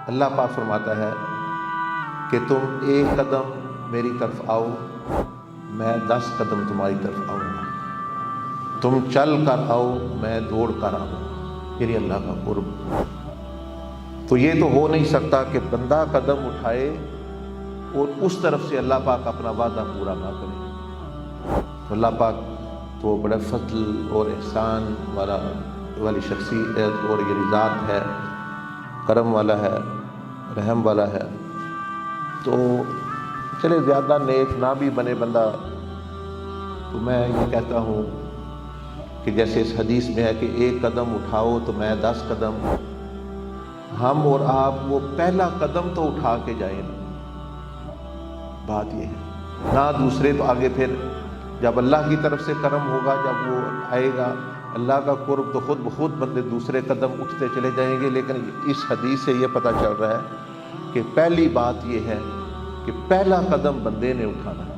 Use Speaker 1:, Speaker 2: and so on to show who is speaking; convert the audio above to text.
Speaker 1: اللہ پاک فرماتا ہے کہ تم ایک قدم میری طرف آؤ، میں 10 قدم تمہاری طرف آؤں گا، تم چل کر آؤ، میں دوڑ کر آؤں، یعنی اللہ کا قرب۔ تو یہ تو ہو نہیں سکتا کہ بندہ قدم اٹھائے اور اس طرف سے اللہ پاک اپنا وعدہ پورا نہ کرے۔ تو اللہ پاک تو بڑا فضل اور احسان والی شخصیت اور یہ ذات ہے، کرم والا ہے، رحم والا ہے۔ تو چلے زیادہ نیک نہ بھی بنے بندہ، تو میں یہ کہتا ہوں کہ جیسے اس حدیث میں ہے کہ ایک قدم اٹھاؤ تو میں 10 قدم، ہم اور آپ وہ پہلا قدم تو اٹھا کے جائیں نا، بات یہ ہے نہ دوسرے تو آگے پھر جب اللہ کی طرف سے کرم ہوگا، جب وہ آئے گا اللہ کا قرب، تو خود بخود بندے دوسرے قدم اٹھتے چلے جائیں گے۔ لیکن اس حدیث سے یہ پتہ چل رہا ہے کہ پہلی بات یہ ہے کہ پہلا قدم بندے نے اٹھانا ہے۔